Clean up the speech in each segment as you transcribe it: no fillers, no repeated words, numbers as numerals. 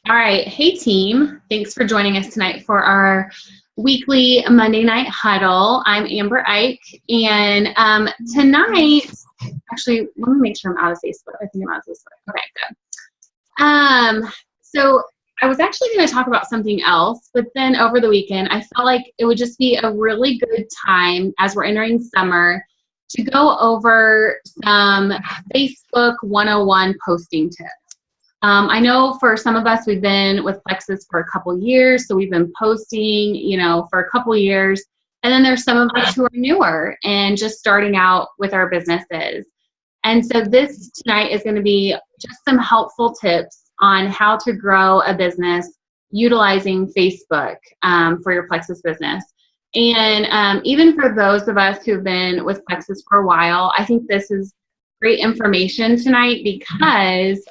All right. Hey, team. Thanks for joining us tonight for our weekly Monday night huddle. I'm Amber Ike, and tonight, actually, let me make sure I'm out of Facebook. I think I'm out of Facebook. Okay, good. So I was actually going to talk about something else, but then over the weekend, I felt like it would just be a really good time as we're entering summer to go over some Facebook 101 posting tips. I know for some of us, we've been with Plexus for a couple years, so we've been posting, for a couple years. And then there's some of us who are newer and just starting out with our businesses. And so this tonight is going to be just some helpful tips on how to grow a business utilizing Facebook for your Plexus business. And even for those of us who've been with Plexus for a while, I think this is great information tonight because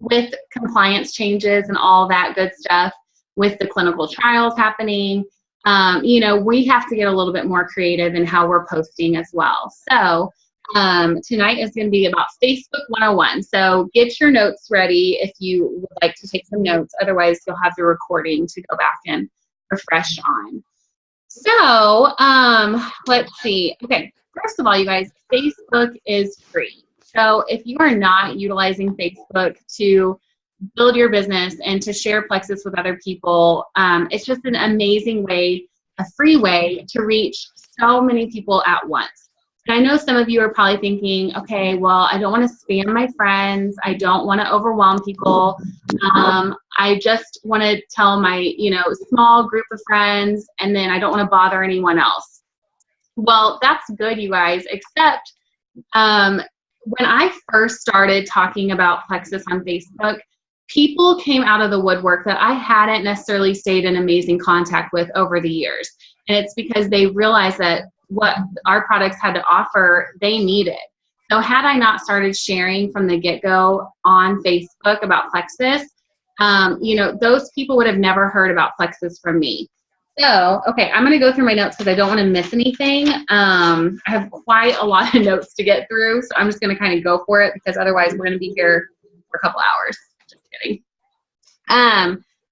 with compliance changes and all that good stuff, with the clinical trials happening, we have to get a little bit more creative in how we're posting as well. So tonight is going to be about Facebook 101. So get your notes ready if you would like to take some notes. Otherwise, you'll have the recording to go back and refresh on. So let's see. Okay, first of all, you guys, Facebook is free. So if you are not utilizing Facebook to build your business and to share Plexus with other people, it's just an amazing way, a free way to reach so many people at once. And I know some of you are probably thinking, okay, well, I don't want to spam my friends. I don't want to overwhelm people. I just want to tell my, small group of friends, and then I don't want to bother anyone else. Well, that's good, you guys, except when I first started talking about Plexus on Facebook, people came out of the woodwork that I hadn't necessarily stayed in amazing contact with over the years. And it's because they realized that what our products had to offer, they needed. So had I not started sharing from the get-go on Facebook about Plexus, those people would have never heard about Plexus from me. So, okay, I'm going to go through my notes because I don't want to miss anything. I have quite a lot of notes to get through, so I'm just going to kind of go for it because otherwise we're going to be here for a couple hours. Just kidding.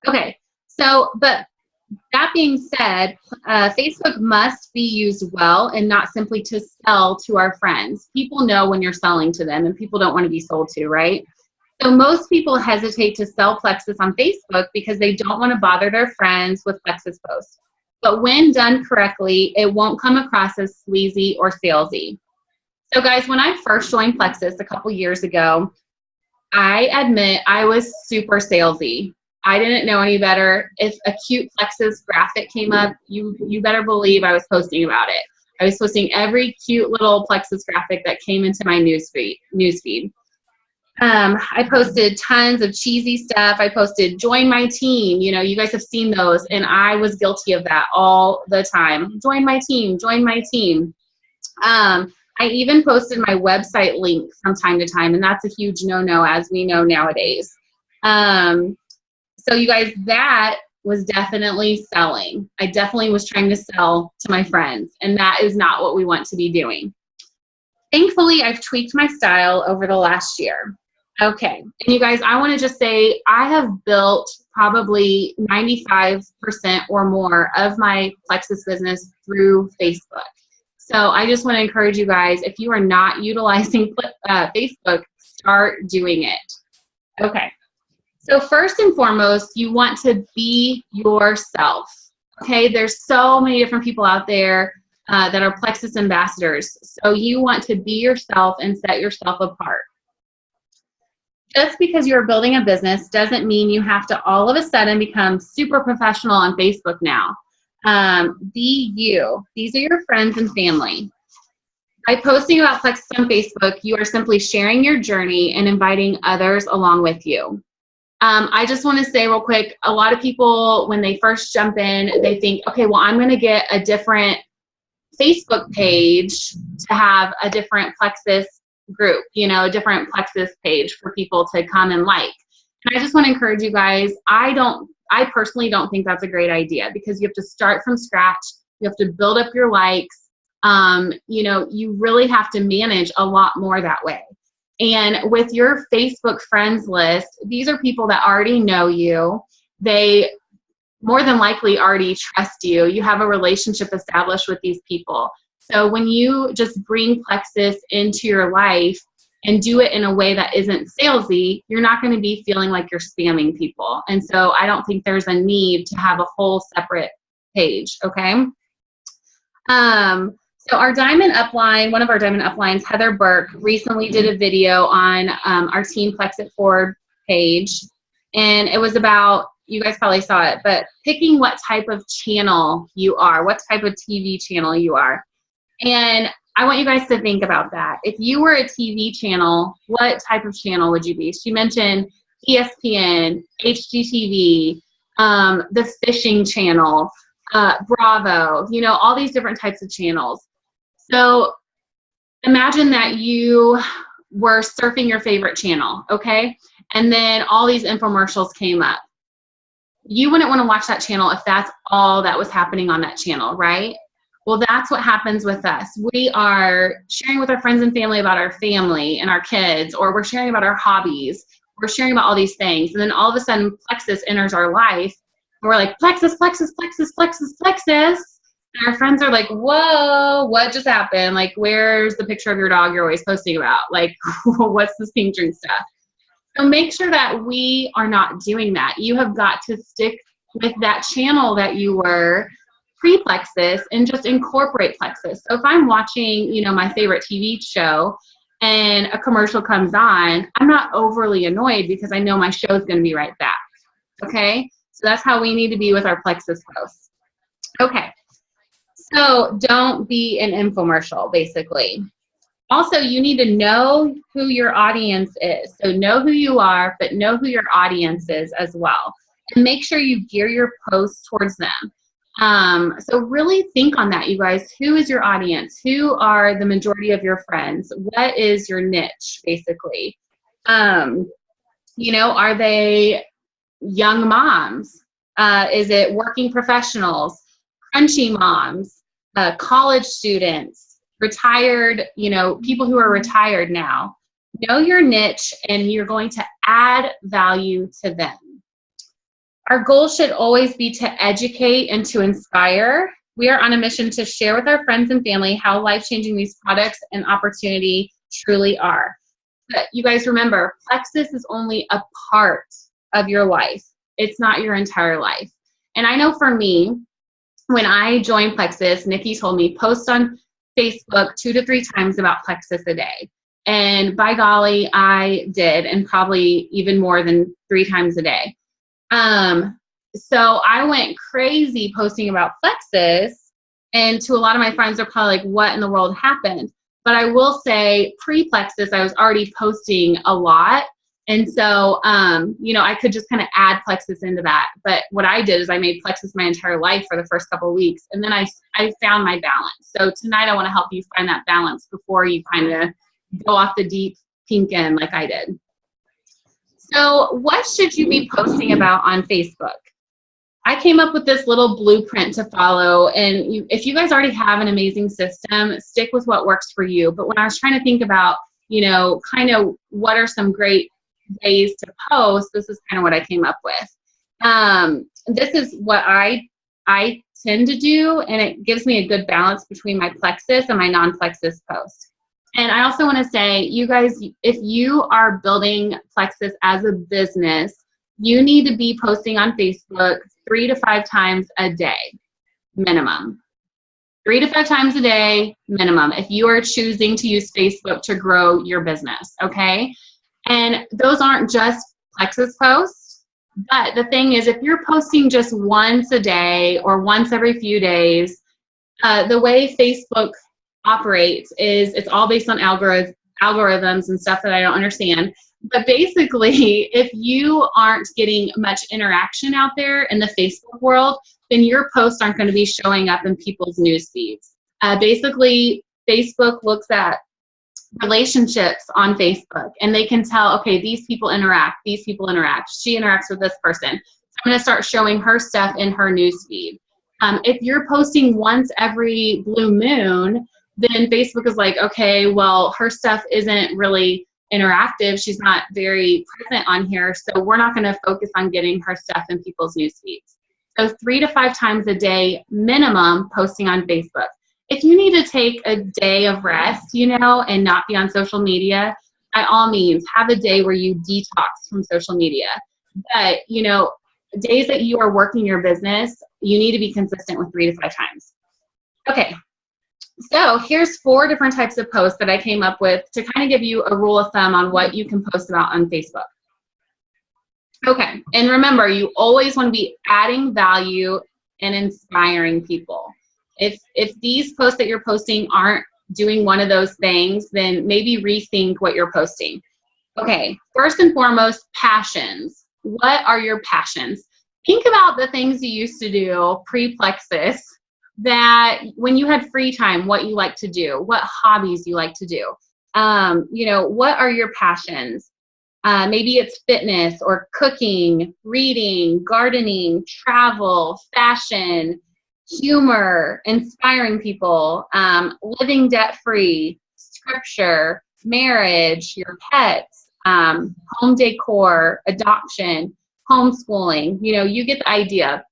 Okay, so, but that being said, Facebook must be used well and not simply to sell to our friends. People know when you're selling to them, and people don't want to be sold to, right? So most people hesitate to sell Plexus on Facebook because they don't want to bother their friends with Plexus posts. But when done correctly, it won't come across as sleazy or salesy. So guys, when I first joined Plexus a couple years ago, I admit I was super salesy. I didn't know any better. If a cute Plexus graphic came up, you better believe I was posting about it. I was posting every cute little Plexus graphic that came into my newsfeed. I posted tons of cheesy stuff. I posted join my team. You guys have seen those, and I was guilty of that all the time. Join my team, join my team. I even posted my website link from time to time, and that's a huge no-no, as we know nowadays. So you guys, that was definitely selling. I definitely was trying to sell to my friends, and that is not what we want to be doing. Thankfully, I've tweaked my style over the last year. Okay, and you guys, I want to just say I have built probably 95% or more of my Plexus business through Facebook. So I just want to encourage you guys, if you are not utilizing Facebook, start doing it. Okay, so first and foremost, you want to be yourself. Okay, there's so many different people out there that are Plexus ambassadors. So you want to be yourself and set yourself apart. Just because you're building a business doesn't mean you have to all of a sudden become super professional on Facebook now. Be you. These are your friends and family. By posting about Plexus on Facebook, you are simply sharing your journey and inviting others along with you. I just want to say real quick, a lot of people, when they first jump in, they think, okay, well, I'm going to get a different Facebook page to have a different Plexus group, a different Plexus page for people to come and like. And I just want to encourage you guys, I personally don't think that's a great idea because you have to start from scratch. You have to build up your likes. You really have to manage a lot more that way. And with your Facebook friends list, these are people that already know you. They more than likely already trust you. You have a relationship established with these people. So when you just bring Plexus into your life and do it in a way that isn't salesy, you're not going to be feeling like you're spamming people. And so I don't think there's a need to have a whole separate page, okay? So our Diamond Upline, one of our Diamond Uplines, Heather Burke, recently did a video on our Team Plex It Forward page. And it was about, you guys probably saw it, but picking what type of channel you are, what type of TV channel you are. And I want you guys to think about that. If you were a TV channel, what type of channel would you be? She mentioned ESPN, HGTV, the fishing channel, Bravo, you know, all these different types of channels. So imagine that you were surfing your favorite channel, okay? And then all these infomercials came up. You wouldn't want to watch that channel if that's all that was happening on that channel, right? Well, that's what happens with us. We are sharing with our friends and family about our family and our kids, or we're sharing about our hobbies. We're sharing about all these things. And then all of a sudden, Plexus enters our life. And we're like, Plexus, Plexus, Plexus, Plexus, Plexus. And our friends are like, whoa, what just happened? Like, where's the picture of your dog you're always posting about? Like, what's this pink drink stuff? So make sure that we are not doing that. You have got to stick with that channel that you were pre-Plexus and just incorporate Plexus. So if I'm watching, you know, my favorite TV show and a commercial comes on, I'm not overly annoyed because I know my show is going to be right back. Okay? So that's how we need to be with our Plexus posts. Okay. So don't be an infomercial, basically. Also, you need to know who your audience is. So know who you are, but know who your audience is as well. And make sure you gear your posts towards them. So really think on that, you guys. Who is your audience? Who are the majority of your friends? What is your niche, basically? You know, are they young moms? Is it working professionals, crunchy moms, college students, retired, you know, people who are retired now? Know your niche and you're going to add value to them. Our goal should always be to educate and to inspire. We are on a mission to share with our friends and family how life-changing these products and opportunity truly are. But you guys remember, Plexus is only a part of your life. It's not your entire life. And I know for me, when I joined Plexus, Nikki told me post on Facebook 2 to 3 times about Plexus a day. And by golly, I did, and probably even more than 3 times a day. So I went crazy posting about Plexus, and to a lot of my friends, they're probably like, what in the world happened? But I will say pre-Plexus, I was already posting a lot. And so, you know, I could just kind of add Plexus into that. But what I did is I made Plexus my entire life for the first couple of weeks. And then I found my balance. So tonight I want to help you find that balance before you kind of go off the deep pink end like I did. So what should you be posting about on Facebook? I came up with this little blueprint to follow. And if you guys already have an amazing system, stick with what works for you. But when I was trying to think about, you know, kind of what are some great ways to post, this is kind of what I came up with. This is what I tend to do, and it gives me a good balance between my Plexus and my non-Plexus posts. And I also want to say, you guys, if you are building Plexus as a business, you need to be posting on Facebook 3 to 5 times a day, minimum. 3 to 5 times a day, minimum, if you are choosing to use Facebook to grow your business, okay? And those aren't just Plexus posts, but the thing is, if you're posting just once a day or once every few days, the way Facebook operates is it's all based on algorithms and stuff that I don't understand. But basically, if you aren't getting much interaction out there in the Facebook world, then your posts aren't going to be showing up in people's news feeds. Basically, Facebook looks at relationships on Facebook, and they can tell, okay, these people interact, she interacts with this person. So I'm going to start showing her stuff in her news feed. If you're posting once every blue moon, then Facebook is like, okay, well, her stuff isn't really interactive. She's not very present on here. So we're not going to focus on getting her stuff in people's news feeds. So 3 to 5 times a day minimum posting on Facebook. If you need to take a day of rest, and not be on social media, by all means, have a day where you detox from social media. But, days that you are working your business, you need to be consistent with 3 to 5 times. Okay. So here's 4 different types of posts that I came up with to kind of give you a rule of thumb on what you can post about on Facebook. Okay, and remember, you always want to be adding value and inspiring people. If these posts that you're posting aren't doing one of those things, then maybe rethink what you're posting. Okay, first and foremost, passions. What are your passions? Think about the things you used to do pre-Plexus, that when you had free time, what you like to do, what hobbies you like to do. What are your passions? Maybe it's fitness or cooking, reading, gardening, travel, fashion, humor, inspiring people, living debt-free, scripture, marriage, your pets, home decor, adoption, homeschooling. You get the idea.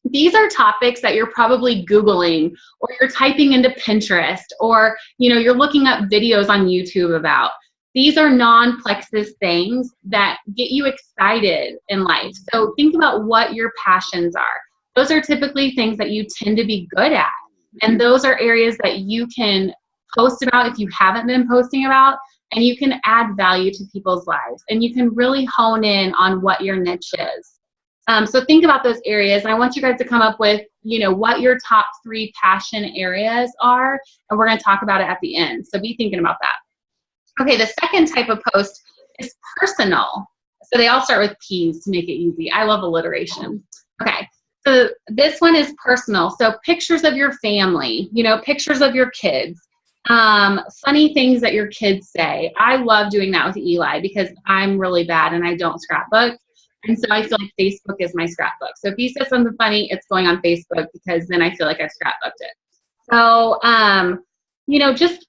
These are topics that you're probably Googling, or you're typing into Pinterest, or you're looking up videos on YouTube about. These are non-Plexus things that get you excited in life. So think about what your passions are. Those are typically things that you tend to be good at. And those are areas that you can post about if you haven't been posting about, and you can add value to people's lives. And you can really hone in on what your niche is. So think about those areas, and I want you guys to come up with, what your top 3 passion areas are, and we're going to talk about it at the end. So be thinking about that. Okay, the second type of post is personal. So they all start with P's to make it easy. I love alliteration. Okay, so this one is personal. So pictures of your family, pictures of your kids, funny things that your kids say. I love doing that with Eli because I'm really bad and I don't scrapbook. And so I feel like Facebook is my scrapbook. So if he says something funny, it's going on Facebook because then I feel like I've scrapbooked it. So, just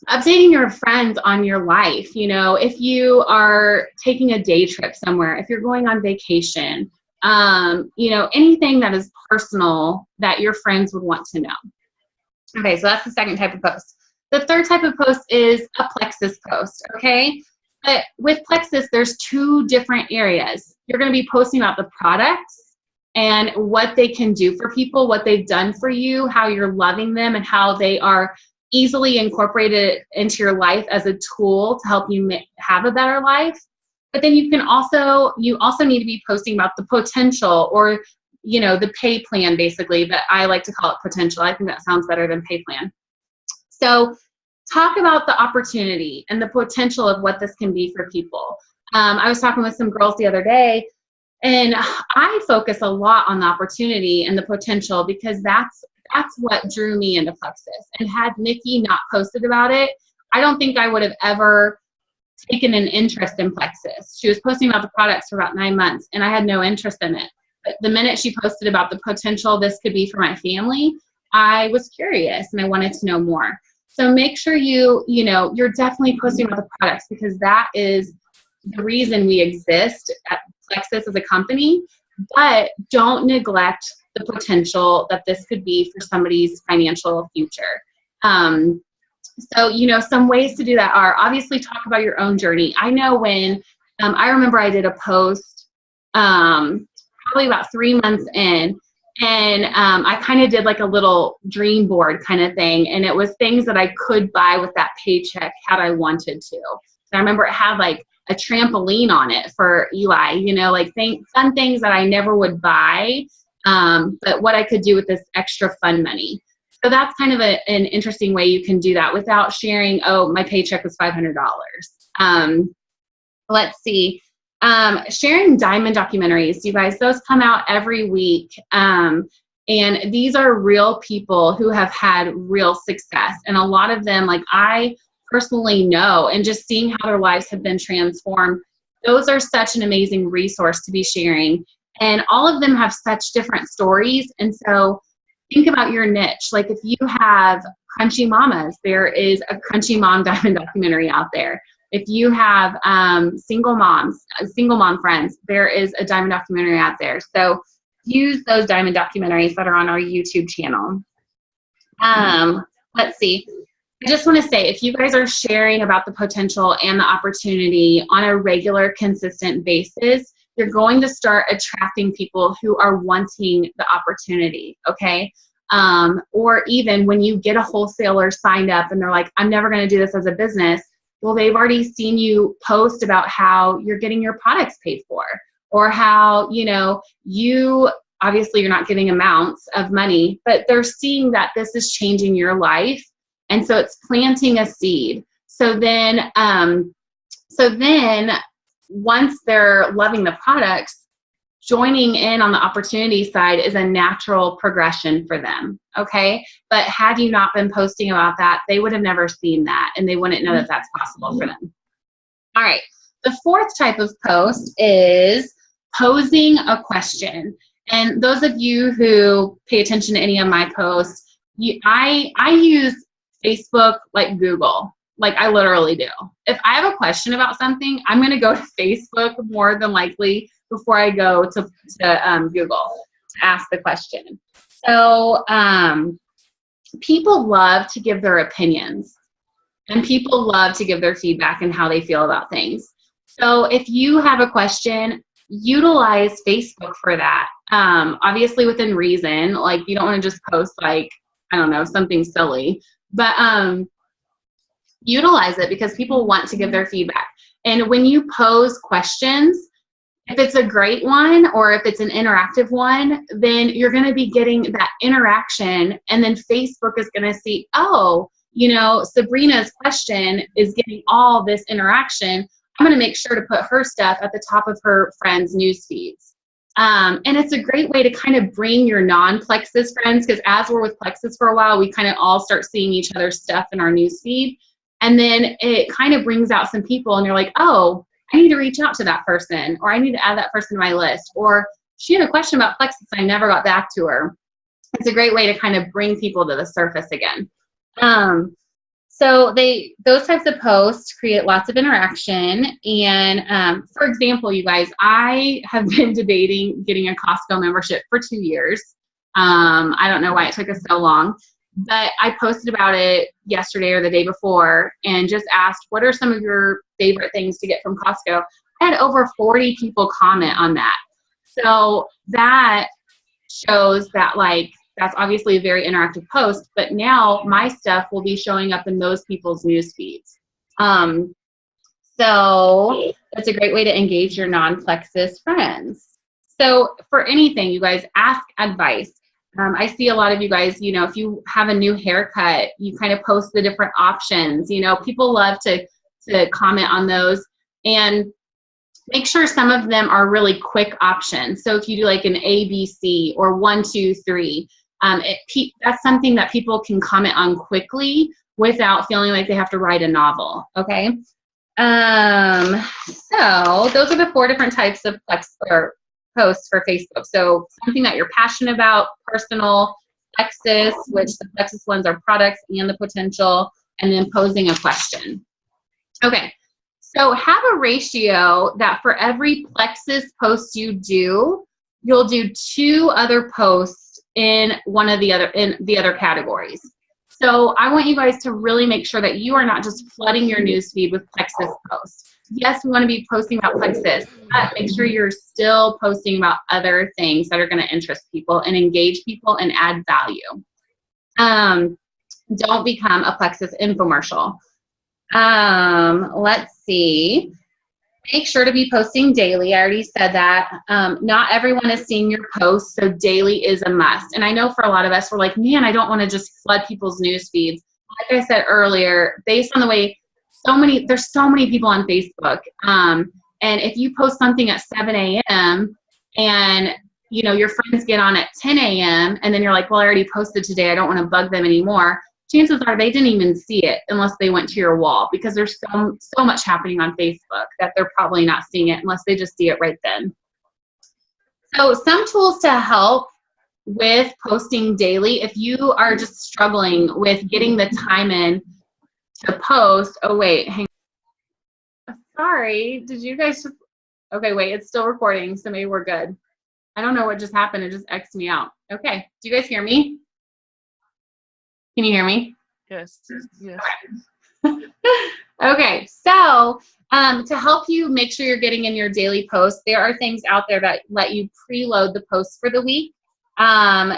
updating your friends on your life. If you are taking a day trip somewhere, if you're going on vacation, anything that is personal that your friends would want to know. Okay, so that's the second type of post. The third type of post is a Plexus post, okay? But with Plexus, there's 2 different areas. You're going to be posting about the products and what they can do for people, what they've done for you, how you're loving them, and how they are easily incorporated into your life as a tool to help you have a better life. But then you also need to be posting about the potential, or, the pay plan basically, but I like to call it potential. I think that sounds better than pay plan. So talk about the opportunity and the potential of what this can be for people. I was talking with some girls the other day, and I focus a lot on the opportunity and the potential because that's what drew me into Plexus. And had Nikki not posted about it, I don't think I would have ever taken an interest in Plexus. She was posting about the products for about 9 months, and I had no interest in it. But the minute she posted about the potential this could be for my family, I was curious and I wanted to know more. So make sure you're definitely posting about the products, because that is the reason we exist at Plexus as a company. But don't neglect the potential that this could be for somebody's financial future. So, some ways to do that are obviously talk about your own journey. I know when I remember I did a post probably about 3 months in, and I kind of did like a little dream board kind of thing, and it was things that I could buy with that paycheck had I wanted to. So I remember it had like a trampoline on it for Eli, like fun things that I never would buy, but what I could do with this extra fun money. So that's kind of an interesting way you can do that without sharing, oh, my paycheck was $500. Let's see. Sharing diamond documentaries, you guys, those come out every week. And these are real people who have had real success. And a lot of them, like I personally know, and just seeing how their lives have been transformed, those are such an amazing resource to be sharing. And all of them have such different stories. And so think about your niche. Like if you have Crunchy Mamas, there is a Crunchy Mom diamond documentary out there. If you have single mom friends, there is a diamond documentary out there. So use those diamond documentaries that are on our YouTube channel. Let's see. I just want to say, if you guys are sharing about the potential and the opportunity on a regular, consistent basis, you're going to start attracting people who are wanting the opportunity, okay? Or even when you get a wholesaler signed up and they're like, I'm never going to do this as a business, well, they've already seen you post about how you're getting your products paid for, or how, you obviously you're not giving amounts of money, but they're seeing that this is changing your life. And so it's planting a seed. So then once they're loving the products, joining in on the opportunity side is a natural progression for them, okay? But had you not been posting about that, they would have never seen that, and they wouldn't know that that's possible for them. All right, the fourth type of post is posing a question. And those of you who pay attention to any of my posts, I use Facebook like Google. Like, I literally do. If I have a question about something, I'm going to go to Facebook more than likely before I go to Google to ask the question. So people love to give their opinions, and people love to give their feedback and how they feel about things. So if you have a question, utilize Facebook for that. Obviously within reason, like you don't want to just post like, I don't know, something silly, but utilize it because people want to give their feedback. And when you pose questions, if it's a great one or if it's an interactive one, then you're going to be getting that interaction, and then Facebook is going to see, oh, Sabrina's question is getting all this interaction. I'm going to make sure to put her stuff at the top of her friends' news feeds. And it's a great way to kind of bring your non-Plexus friends, because as we're with Plexus for a while, we kind of all start seeing each other's stuff in our news feed. And then it kind of brings out some people, and you're like, oh, I need to reach out to that person, or I need to add that person to my list, or she had a question about Plexus, I never got back to her. It's a great way to kind of bring people to the surface again. So those types of posts create lots of interaction. And for example, you guys, I have been debating getting a Costco membership for 2 years. I don't know why it took us so long, but I posted about it yesterday or the day before and just asked, what are some of your favorite things to get from Costco? I had over 40 people comment on that. So that shows that, like, that's obviously a very interactive post, but now my stuff will be showing up in those people's news feeds. So that's a great way to engage your non-Plexus friends. So for anything, you guys, ask advice. I see a lot of you guys, if you have a new haircut, you kind of post the different options. People love to comment on those, and make sure some of them are really quick options. So if you do like an ABC or 1, 2, 3, that's something that people can comment on quickly without feeling like they have to write a novel, okay? So those are the 4 different types of posts for Facebook. So something that you're passionate about, personal, Plexus, which the Plexus ones are products and the potential, and then posing a question. Okay, so have a ratio that for every Plexus post you do, you'll do 2 other posts in the other categories. So I want you guys to really make sure that you are not just flooding your newsfeed with Plexus posts. Yes, we want to be posting about Plexus, but make sure you're still posting about other things that are going to interest people and engage people and add value. Don't become a Plexus infomercial. Let's see. Make sure to be posting daily. I already said that. Not everyone is seeing your posts, so daily is a must. And I know for a lot of us, we're like, man, I don't want to just flood people's news feeds. Like I said earlier, based on the way there's so many people on Facebook. And if you post something at 7 a.m. and your friends get on at 10 a.m. and then you're like, well, I already posted today, I don't want to bug them anymore. Chances are they didn't even see it unless they went to your wall, because there's so much happening on Facebook that they're probably not seeing it unless they just see it right then. So some tools to help with posting daily, if you are just struggling with getting the time in to post. Oh wait, hang Sorry. Did you guys just, okay, wait, it's still recording, so maybe we're good. I don't know what just happened. It just X'd me out. Okay. Do you guys hear me? Can you hear me? Yes. Yes. Okay. So to help you make sure you're getting in your daily posts, there are things out there that let you preload the posts for the week.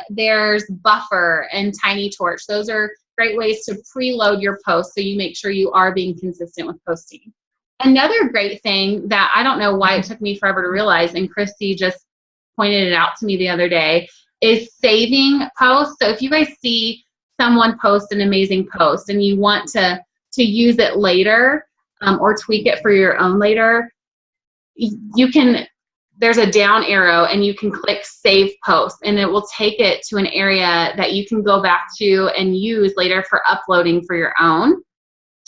There's Buffer and Tiny Torch. Those are great ways to preload your posts so you make sure you are being consistent with posting. Another great thing that I don't know why it took me forever to realize, and Christy just pointed it out to me the other day, is saving posts. So if you guys see someone post an amazing post and you want to use it later or tweak it for your own later, you can, there's a down arrow and you can click Save Post, and it will take it to an area that you can go back to and use later for uploading for your own.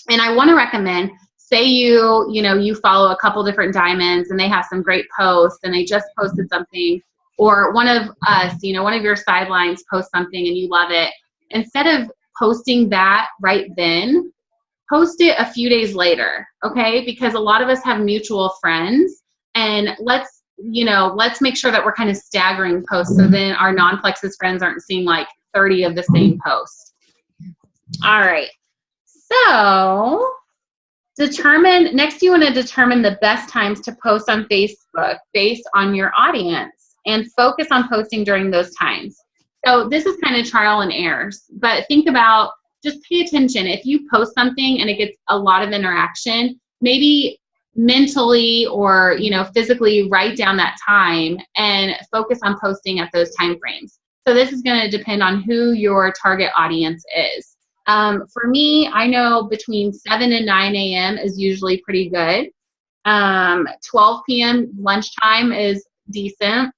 And I want to recommend, say you follow a couple different diamonds and they have some great posts and they just posted something, or one of us, one of your sidelines posts something and you love it. Instead of posting that right then, post it a few days later, okay? Because a lot of us have mutual friends, and let's make sure that we're kind of staggering posts so then our non-Plexus friends aren't seeing like 30 of the same post. All right. So next you want to determine the best times to post on Facebook based on your audience and focus on posting during those times. So this is kind of trial and errors, but think about, just pay attention. If you post something and it gets a lot of interaction, maybe mentally or physically write down that time and focus on posting at those time frames. So this is going to depend on who your target audience is. For me, I know between 7 and 9 a.m. is usually pretty good. 12 p.m. lunchtime is decent.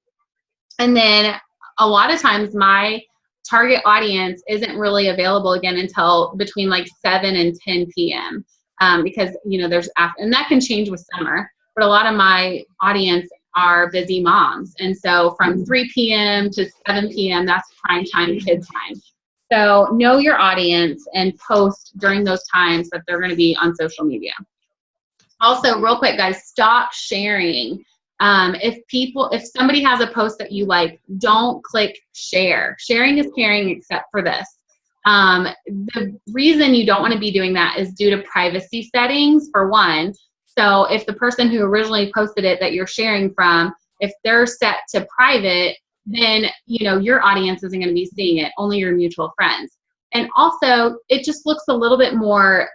And then a lot of times my target audience isn't really available again until between like 7 and 10 p.m. Because, there's, and that can change with summer, but a lot of my audience are busy moms. And so from 3 p.m. to 7 p.m., that's prime time, kid time. So know your audience and post during those times that they're going to be on social media. Also, real quick, guys, stop sharing. If somebody has a post that you like, don't click share. Sharing is caring except for this. The reason you don't want to be doing that is due to privacy settings, for one. So if the person who originally posted it that you're sharing from, if they're set to private, then your audience isn't going to be seeing it, only your mutual friends. And also, it just looks a little bit more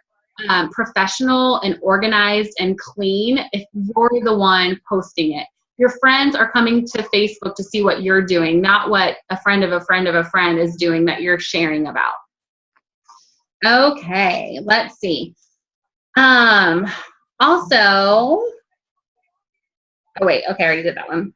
professional and organized and clean if you're the one posting it. Your friends are coming to Facebook to see what you're doing, not what a friend of a friend of a friend is doing that you're sharing about. Okay, let's see. Also, oh wait, okay, I already did that one.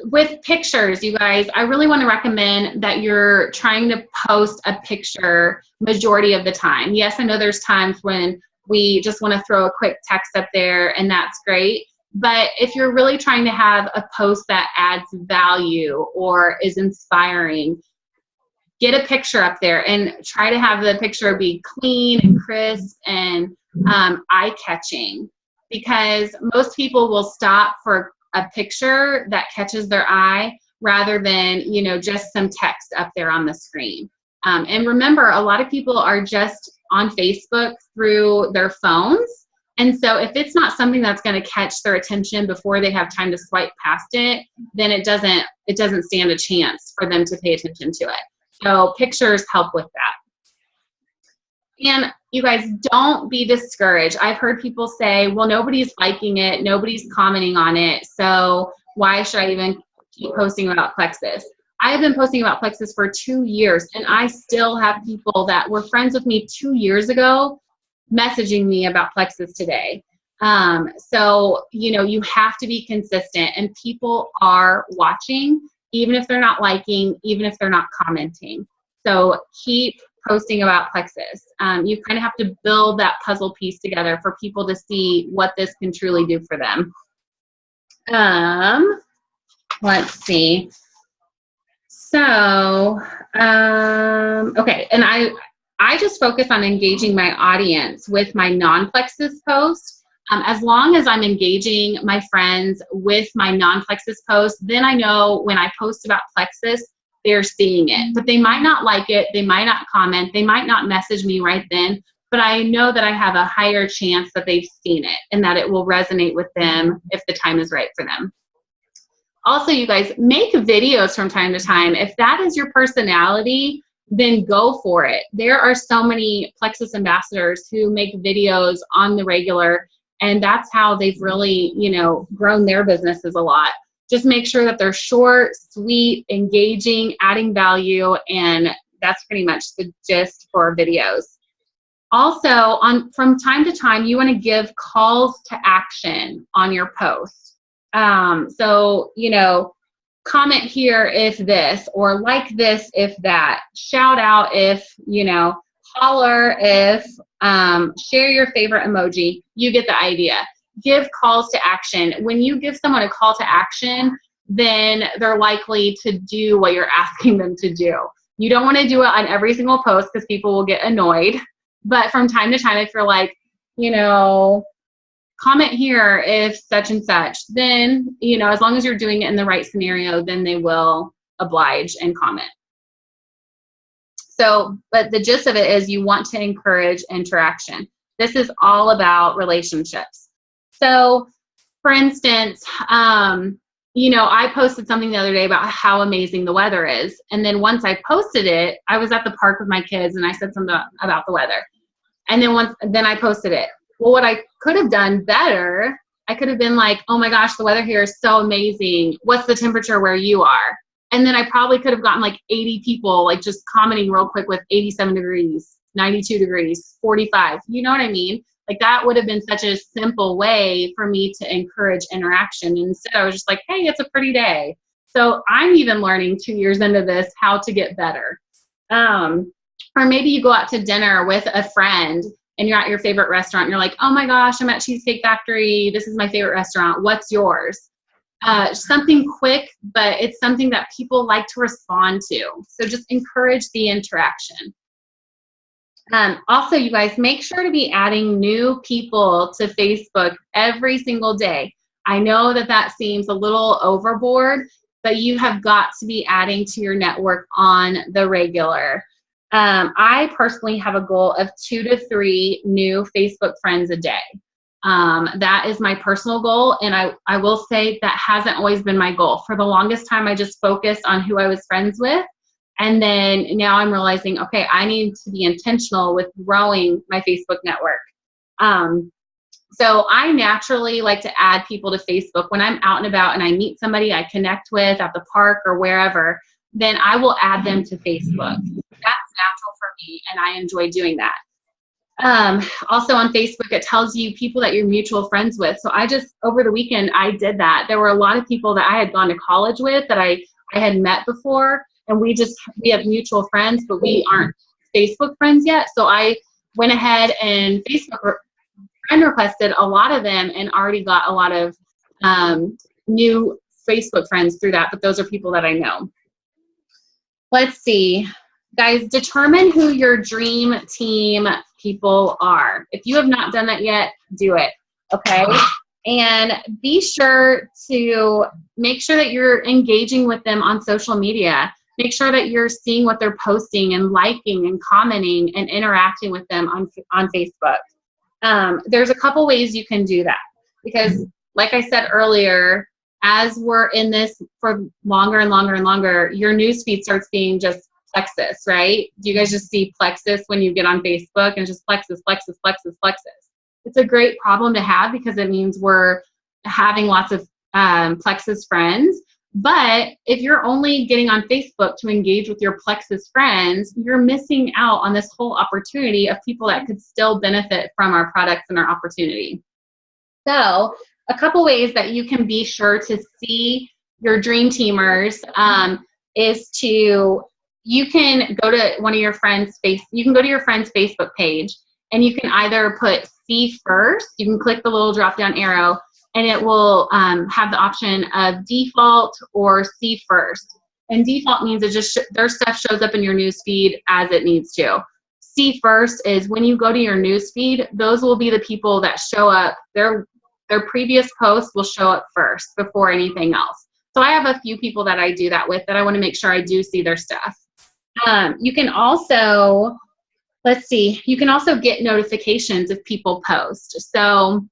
With pictures, you guys, I really want to recommend that you're trying to post a picture majority of the time. Yes, I know there's times when we just want to throw a quick text up there, and that's great. But if you're really trying to have a post that adds value or is inspiring, get a picture up there and try to have the picture be clean and crisp and eye-catching, because most people will stop for a picture that catches their eye rather than, just some text up there on the screen. And remember, a lot of people are just on Facebook through their phones. And so if it's not something that's going to catch their attention before they have time to swipe past it, then it doesn't stand a chance for them to pay attention to it. So pictures help with that. And you guys, don't be discouraged. I've heard people say, well, nobody's liking it, nobody's commenting on it, so why should I even keep posting about Plexus? I have been posting about Plexus for 2 years, and I still have people that were friends with me 2 years ago messaging me about Plexus today. So, you have to be consistent, and people are watching, even if they're not liking, even if they're not commenting. So keep posting about Plexus. You kind of have to build that puzzle piece together for people to see what this can truly do for them. Let's see. So, okay, and I just focus on engaging my audience with my non-Plexus posts As long as I'm engaging my friends with my non-plexus posts, then I know when I post about plexus, they're seeing it. But they might not like it, they might not comment, they might not message me right then, but I know that I have a higher chance that they've seen it and that it will resonate with them if the time is right for them. Also, you guys, make videos from time to time. If that is your personality, then go for it. There are so many Plexus ambassadors who make videos on the regular, and that's how they've really, you know, grown their businesses a lot. Just make sure that they're short, sweet, engaging, adding value, and that's pretty much the gist for videos. Also, from time to time, you want to give calls to action on your post. So, you know, comment here if this, or like this if that, shout out if, you know, holler if, share your favorite emoji. You get the idea. Give calls to action. When you give someone a call to action, then they're likely to do what you're asking them to do. You don't want to do it on every single post because people will get annoyed. But from time to time, if you're like, you know, comment here if such and such, then, you know, as long as you're doing it in the right scenario, then they will oblige and comment. So, but the gist of it is you want to encourage interaction. This is all about relationships. So, for instance, you know, I posted something the other day about how amazing the weather is. And then once I posted it, I was at the park with my kids and I said something about the weather. And then I posted it. Well, what I could have done better, I could have been like, oh my gosh, the weather here is so amazing. What's the temperature where you are? And then I probably could have gotten like 80 people like just commenting real quick with 87 degrees, 92 degrees, 45. You know what I mean? Like that would have been such a simple way for me to encourage interaction. And instead I was just like, hey, it's a pretty day. So I'm even learning 2 years into this how to get better. Or maybe you go out to dinner with a friend and you're at your favorite restaurant and you're like, oh my gosh, I'm at Cheesecake Factory. This is my favorite restaurant. What's yours? Something quick, but it's something that people like to respond to. So just encourage the interaction. Also, you guys, make sure to be adding new people to Facebook every single day. I know that that seems a little overboard, but you have got to be adding to your network on the regular. I personally have a goal of 2 to 3 new Facebook friends a day. That is my personal goal, and I will say that hasn't always been my goal. For the longest time, I just focused on who I was friends with, and then now I'm realizing, okay, I need to be intentional with growing my Facebook network. So I naturally like to add people to Facebook. When I'm out and about and I meet somebody I connect with at the park or wherever, then I will add them to Facebook. That's natural for me, and I enjoy doing that. Also on Facebook, it tells you people that you're mutual friends with. So I just, over the weekend, I did that. There were a lot of people that I had gone to college with that I had met before, and we have mutual friends, but we aren't Facebook friends yet. So I went ahead and Facebook friend requested a lot of them and already got a lot of new Facebook friends through that, but those are people that I know. Let's see. Guys, determine who your dream team people are. If you have not done that yet, do it, okay? And be sure to make sure that you're engaging with them on social media. Make sure that you're seeing what they're posting and liking and commenting and interacting with them on Facebook. There's a couple ways you can do that because, like I said earlier, as we're in this for longer and longer and longer, your newsfeed starts being just plexus, right? Do you guys just see plexus when you get on Facebook and just plexus, plexus, plexus, plexus? It's a great problem to have because it means we're having lots of plexus friends. But if you're only getting on Facebook to engage with your plexus friends, you're missing out on this whole opportunity of people that could still benefit from our products and our opportunity. So a couple ways that you can be sure to see your dream teamers is you can go to one of your friends' you can go to your friend's Facebook page and you can either put see first, you can click the little drop down arrow and it will have the option of default or see first. And default means it just their stuff shows up in your news feed as it needs to. see first is when you go to your news feed, those will be the people that show up. Their previous posts will show up first before anything else. So I have a few people that I do that with that I want to make sure I do see their stuff. You can also, let's see, you can also get notifications if people post. So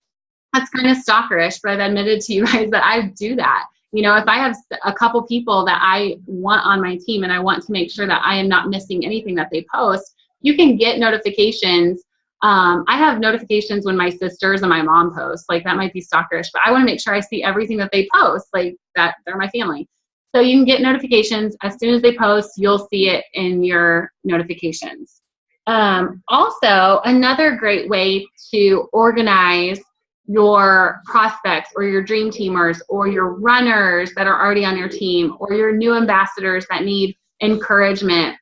that's kind of stalkerish, but I've admitted to you guys that I do that. You know, if I have a couple people that I want on my team and I want to make sure that I am not missing anything that they post, you can get notifications. I have notifications when my sisters and my mom post. Like, that might be stalkerish, but I want to make sure I see everything that they post, like that they're my family. So you can get notifications. As soon as they post, you'll see it in your notifications. Also, another great way to organize your prospects or your dream teamers or your runners that are already on your team or your new ambassadors that need encouragement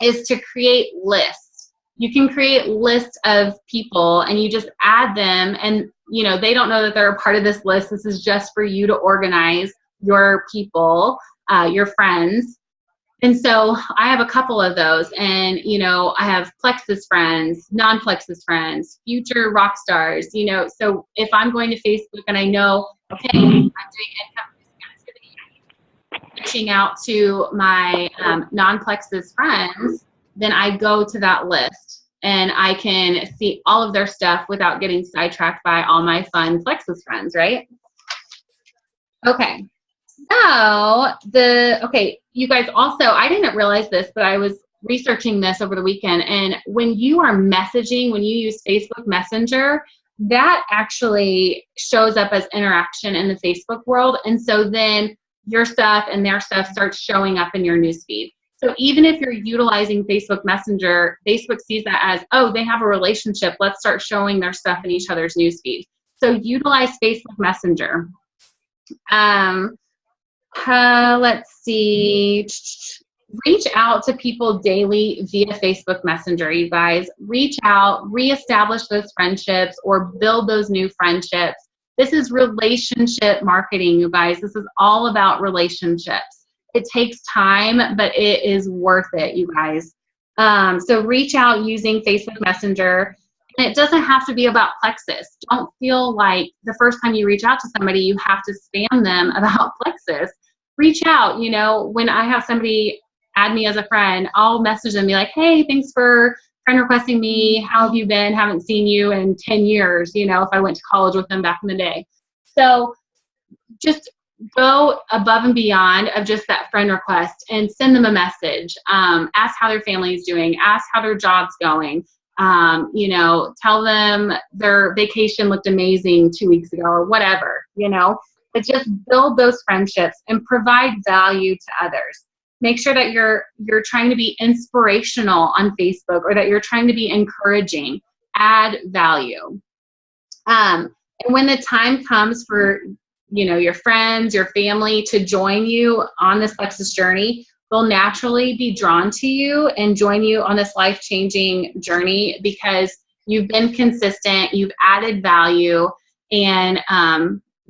is to create lists. You can create lists of people and you just add them, and you know, they don't know that they're a part of this list. This is just for you to organize your people, your friends. And so I have a couple of those, and you know, I have Plexus friends, non-Plexus friends, future rock stars, you know. So if I'm going to Facebook and I know, okay, I'm doing income activity, reaching out to my non-Plexus friends, then I go to that list and I can see all of their stuff without getting sidetracked by all my fun Plexus friends, right? Okay. So okay, you guys also, I didn't realize this, but I was researching this over the weekend, and when you are messaging, when you use Facebook Messenger, that actually shows up as interaction in the Facebook world. And so then your stuff and their stuff starts showing up in your newsfeed. So even if you're utilizing Facebook Messenger, Facebook sees that as, oh, they have a relationship. Let's start showing their stuff in each other's newsfeed. So utilize Facebook Messenger. Let's see. Reach out to people daily via Facebook Messenger, you guys. Reach out, reestablish those friendships or build those new friendships. This is relationship marketing, you guys. This is all about relationships. It takes time, but it is worth it, you guys. So reach out using Facebook Messenger. And it doesn't have to be about Plexus. Don't feel like the first time you reach out to somebody, you have to spam them about Plexus. Reach out. You know, when I have somebody add me as a friend, I'll message them and be like, hey, thanks for friend requesting me. How have you been? Haven't seen you in 10 years, you know, if I went to college with them back in the day. So just go above and beyond of just that friend request and send them a message. Ask how their family is doing. Ask how their job's going. You know, tell them their vacation looked amazing 2 weeks ago or whatever, you know. But just build those friendships and provide value to others. Make sure that you're trying to be inspirational on Facebook or that you're trying to be encouraging. Add value. And when the time comes for, you know, your friends, your family to join you on this Plexus journey, they'll naturally be drawn to you and join you on this life-changing journey because you've been consistent, you've added value, and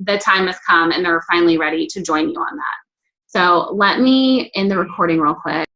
the time has come and they're finally ready to join you on that. So let me end the recording real quick.